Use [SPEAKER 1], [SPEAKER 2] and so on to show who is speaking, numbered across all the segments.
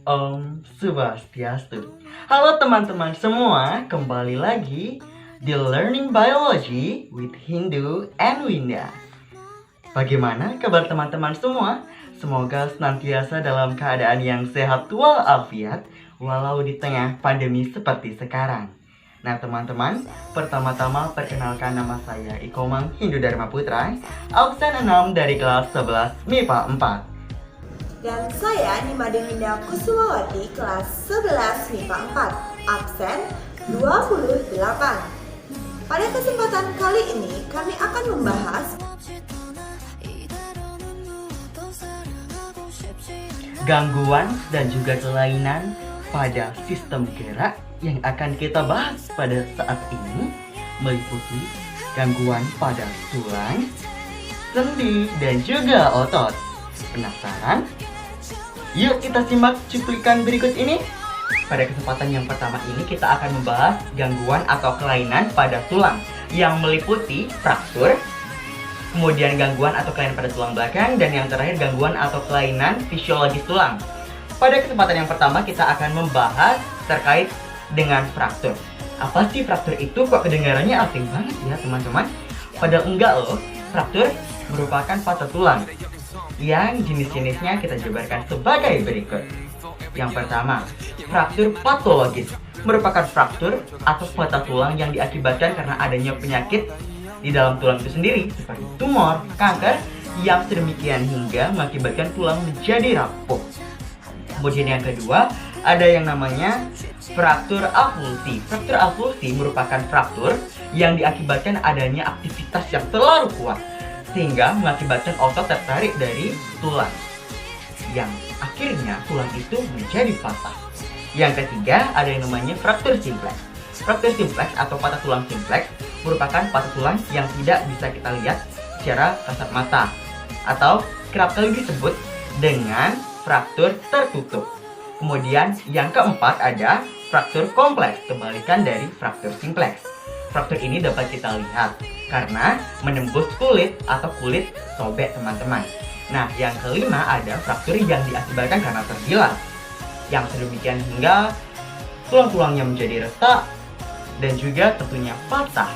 [SPEAKER 1] Om Swastiastu. Halo teman-teman semua, kembali lagi di Learning Biology with Hindu and Winda. Bagaimana kabar teman-teman semua? Semoga senantiasa dalam keadaan yang sehat walafiat walau di tengah pandemi seperti sekarang. Nah teman-teman, pertama-tama perkenalkan nama saya Ikomang Hindu Dharma Putra, absen 6 dari kelas 11 MIPA 4.
[SPEAKER 2] Dan saya Nimade Winda Kusumawati, kelas 11 MIPA 4, absen 28. Pada kesempatan kali ini, kami akan membahas
[SPEAKER 1] gangguan dan juga kelainan pada sistem gerak yang akan kita bahas pada saat ini meliputi gangguan pada tulang, sendi, dan juga otot. Penasaran? Yuk kita simak cuplikan berikut ini. Pada kesempatan yang pertama ini kita akan membahas gangguan atau kelainan pada tulang yang meliputi fraktur, kemudian gangguan atau kelainan pada tulang belakang, dan yang terakhir gangguan atau kelainan fisiologis tulang. Pada kesempatan yang pertama kita akan membahas terkait dengan fraktur. Apa sih fraktur itu? Kok kedengarannya asing banget ya teman-teman? Padahal enggak loh. Fraktur merupakan patah tulang yang jenis-jenisnya kita jabarkan sebagai berikut. Yang pertama, fraktur patologis merupakan fraktur atau patah tulang yang diakibatkan karena adanya penyakit di dalam tulang itu sendiri, seperti tumor, kanker, yang sedemikian hingga mengakibatkan tulang menjadi rapuh. Kemudian yang kedua, ada yang namanya fraktur avulsi. Fraktur avulsi merupakan fraktur yang diakibatkan adanya aktivitas yang terlalu kuat sehingga mengakibatkan otot tertarik dari tulang, yang akhirnya tulang itu menjadi patah. Yang ketiga, ada yang namanya fraktur simplex. Fraktur simplex atau patah tulang simplex merupakan patah tulang yang tidak bisa kita lihat secara kasat mata, atau kerap kali disebut dengan fraktur tertutup. Kemudian yang keempat ada fraktur kompleks, kebalikan dari fraktur simplex. Fraktur ini dapat kita lihat karena menembus kulit atau kulit sobek teman-teman. Nah, yang kelima ada fraktur yang diakibatkan karena tergilas, yang sedemikian hingga tulang-tulangnya menjadi retak dan juga tentunya patah.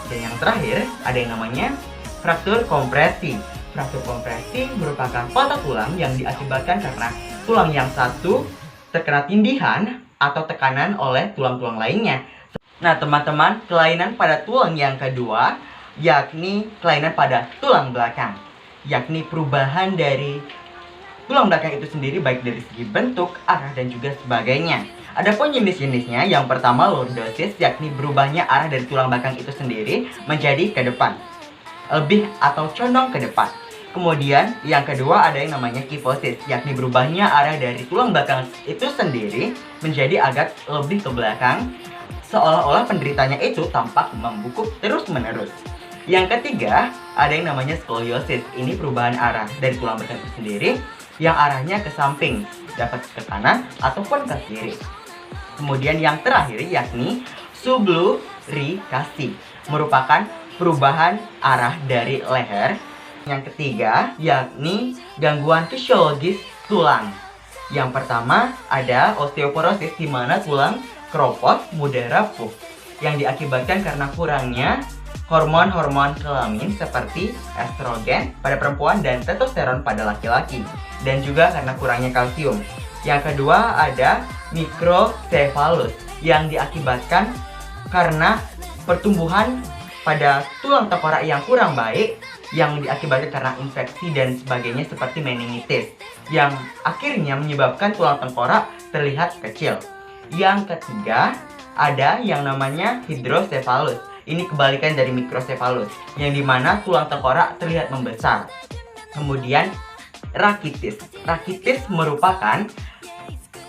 [SPEAKER 1] Dan yang terakhir ada yang namanya fraktur kompresi. Fraktur kompresi merupakan patah tulang yang diakibatkan karena tulang yang satu terkena tindihan atau tekanan oleh tulang-tulang lainnya. Nah teman-teman, kelainan pada tulang yang kedua yakni kelainan pada tulang belakang, yakni perubahan dari tulang belakang itu sendiri baik dari segi bentuk, arah, dan juga sebagainya. Adapun jenis-jenisnya, yang pertama lordosis, yakni berubahnya arah dari tulang belakang itu sendiri menjadi ke depan, lebih atau condong ke depan. Kemudian yang kedua ada yang namanya kifosis, yakni berubahnya arah dari tulang belakang itu sendiri menjadi agak lebih ke belakang, seolah-olah penderitanya itu tampak membungkuk terus-menerus. Yang ketiga, ada yang namanya skoliosis. Ini perubahan arah dari tulang belakang itu sendiri yang arahnya ke samping, dapat ke kanan ataupun ke kiri. Kemudian yang terakhir yakni sublurikasi, merupakan perubahan arah dari leher. Yang ketiga yakni gangguan fisiologis tulang. Yang pertama ada osteoporosis, di mana tulang keropos mudah rapuh yang diakibatkan karena kurangnya hormon-hormon kelamin seperti estrogen pada perempuan dan testosteron pada laki-laki, dan juga karena kurangnya kalsium. Yang kedua ada mikrosefalus yang diakibatkan karena pertumbuhan pada tulang tengkorak yang kurang baik, yang diakibatkan karena infeksi dan sebagainya seperti meningitis, yang akhirnya menyebabkan tulang tengkorak terlihat kecil. Yang ketiga ada yang namanya hidrosefalus. Ini kebalikan dari mikrosefalus, yang dimana tulang tengkorak terlihat membesar. Kemudian rakitis. Rakitis merupakan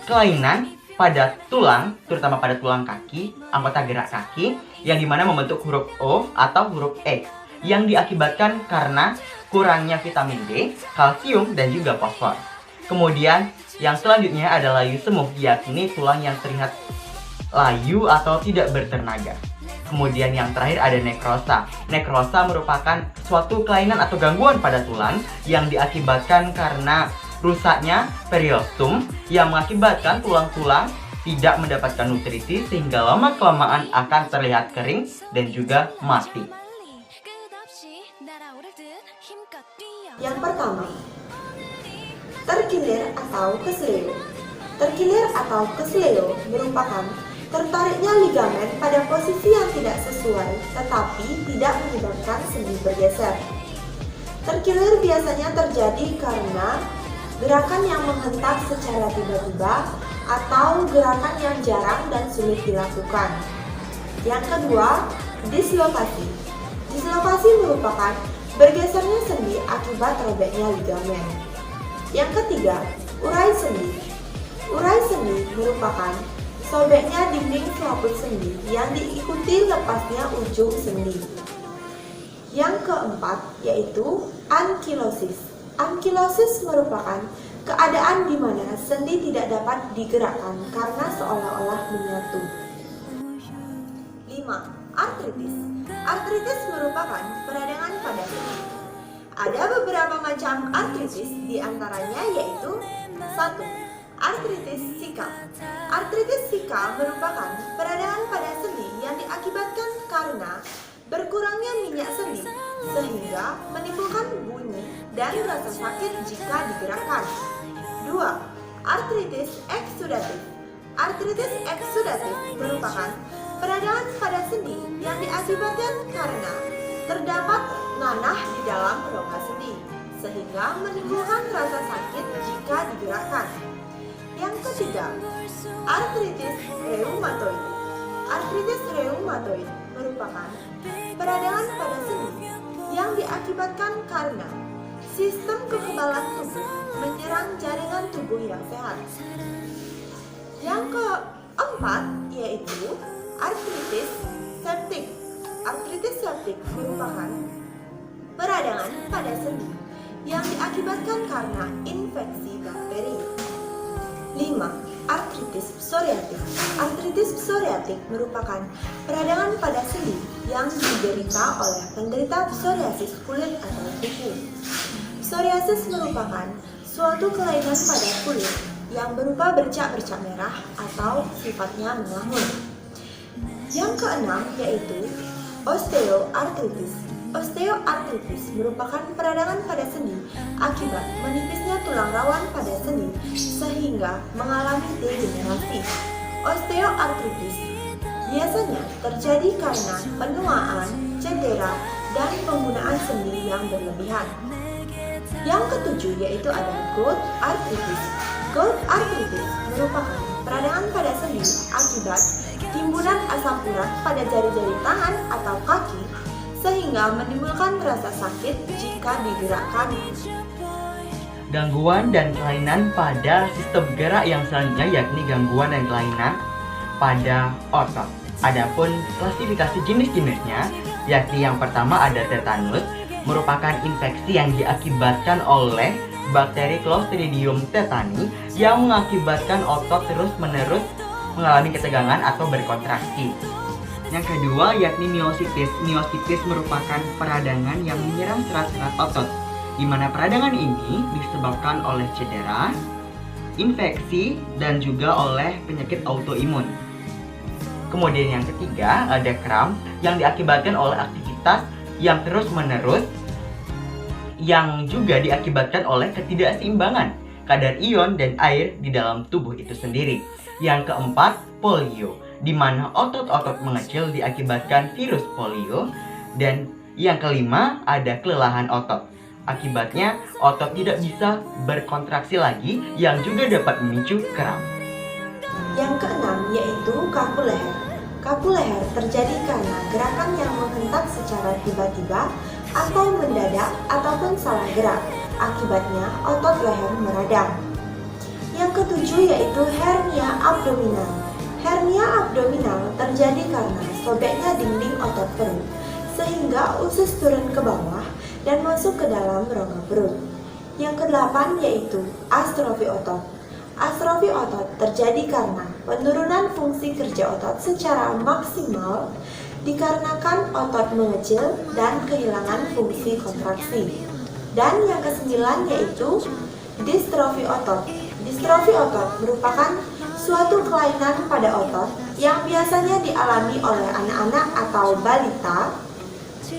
[SPEAKER 1] kelainan pada tulang, terutama pada tulang kaki, anggota gerak kaki, yang dimana membentuk huruf O atau huruf X, yang diakibatkan karena kurangnya vitamin D, kalsium, dan juga fosfor. Kemudian yang selanjutnya adalah layu semu, yakni tulang yang terlihat layu atau tidak bertenaga. Kemudian yang terakhir ada nekrosa. Nekrosa merupakan suatu kelainan atau gangguan pada tulang yang diakibatkan karena rusaknya periostum yang mengakibatkan tulang-tulang tidak mendapatkan nutrisi sehingga lama-kelamaan akan terlihat kering dan juga mati.
[SPEAKER 2] Yang pertama, terkilir atau kesleo. Terkilir atau kesleo merupakan tertariknya ligamen pada posisi yang tidak sesuai tetapi tidak menyebabkan sendi bergeser. Terkilir biasanya terjadi karena gerakan yang menghentak secara tiba-tiba atau gerakan yang jarang dan sulit dilakukan. Yang kedua, dislokasi. Dislokasi merupakan bergesernya sendi akibat robeknya ligamen. Yang ketiga, urai sendi. Urai sendi merupakan sobeknya dinding selaput sendi yang diikuti lepasnya ujung sendi. Yang keempat yaitu ankilosis. Ankilosis merupakan keadaan di mana sendi tidak dapat digerakkan karena seolah-olah menyatu. 5. Artritis. Artritis merupakan peradangan pada sendi. Ada beberapa macam artritis, di antaranya yaitu 1. Artritis sika. Artritis sika merupakan peradangan pada sendi yang diakibatkan karena berkurangnya minyak sendi sehingga menimbulkan bunyi dan rasa sakit jika digerakkan. 2. Artritis eksudatif. Artritis eksudatif merupakan peradangan pada sendi yang diakibatkan karena terdapat nanah di dalam rongga sendi sehingga menimbulkan rasa sakit jika digerakkan. Yang ketiga, artritis reumatoid. Artritis reumatoid merupakan peradangan pada sendi yang diakibatkan karena sistem kekebalan tubuh menyerang jaringan tubuh yang sehat. Yang keempat yaitu artritis septik. Artritis septik merupakan peradangan pada sendi yang diakibatkan karena infeksi bakteri. 5. Artritis psoriatik. Artritis psoriatik merupakan peradangan pada sendi yang diderita oleh penderita psoriasis kulit atau kuku. Psoriasis merupakan suatu kelainan pada kulit yang berupa bercak-bercak merah atau sifatnya mengahun. Yang keenam yaitu osteoartritis. Osteoartritis merupakan peradangan pada sendi akibat menipisnya tulang rawan pada sendi sehingga mengalami degenerasi. Osteoartritis biasanya terjadi karena penuaan, cedera, dan penggunaan sendi yang berlebihan. Yang ketujuh yaitu ada gout arthritis. Gout arthritis merupakan peradangan pada sendi akibat timbunan asam urat pada jari-jari tangan atau kaki sehingga menimbulkan rasa sakit jika digerakkan.
[SPEAKER 1] Gangguan dan kelainan pada sistem gerak yang selanjutnya yakni gangguan dan kelainan pada otot. Adapun klasifikasi jenis-jenisnya yakni yang pertama ada tetanus, merupakan infeksi yang diakibatkan oleh bakteri Clostridium tetani yang mengakibatkan otot terus-menerus mengalami ketegangan atau berkontraksi. Yang kedua yakni miositis. Miositis merupakan peradangan yang menyerang serat-serat otot, di mana peradangan ini disebabkan oleh cedera, infeksi, dan juga oleh penyakit autoimun. Kemudian yang ketiga ada kram yang diakibatkan oleh aktivitas yang terus-menerus yang juga diakibatkan oleh ketidakseimbangan kadar ion dan air di dalam tubuh itu sendiri. Yang keempat, polio, di mana otot-otot mengecil diakibatkan virus polio. Dan yang kelima ada kelelahan otot. Akibatnya otot tidak bisa berkontraksi lagi yang juga dapat memicu kram.
[SPEAKER 2] Yang keenam yaitu kaku leher. Kaku leher terjadi karena gerakan yang menghentak secara tiba-tiba atau mendadak ataupun salah gerak. Akibatnya otot leher meradang. Yang ketujuh yaitu hernia abdominal. Hernia abdominal terjadi karena sobeknya dinding otot perut sehingga usus turun ke bawah dan masuk ke dalam rongga perut. Yang kedelapan yaitu astrofi otot. Astrofi otot terjadi karena penurunan fungsi kerja otot secara maksimal dikarenakan otot mengecil dan kehilangan fungsi kontraksi. Dan yang kesembilan yaitu Distrofi otot. Distrofi otot merupakan suatu kelainan pada otot yang biasanya dialami oleh anak-anak atau balita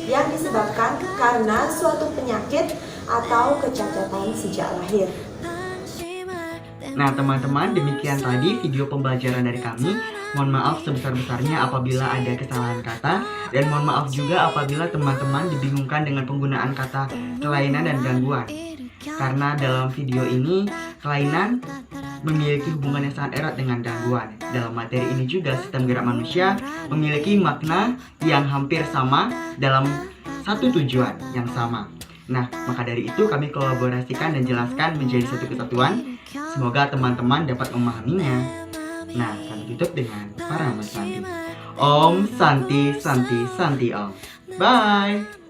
[SPEAKER 2] yang disebabkan karena suatu penyakit atau kecacatan sejak lahir.
[SPEAKER 1] Nah teman-teman, demikian tadi video pembelajaran dari kami. Mohon maaf sebesar-besarnya apabila ada kesalahan kata, dan mohon maaf juga apabila teman-teman dibingungkan dengan penggunaan kata kelainan dan gangguan. Karena dalam video ini, kelainan memiliki hubungan yang sangat erat dengan gangguan. Dalam materi ini juga sistem gerak manusia memiliki makna yang hampir sama dalam satu tujuan yang sama. Nah, maka dari itu kami kolaborasikan dan jelaskan menjadi satu kesatuan. Semoga teman-teman dapat memahaminya. Nah, kami tutup dengan para Mas Santi. Om Santi Santi Santi Om. Bye.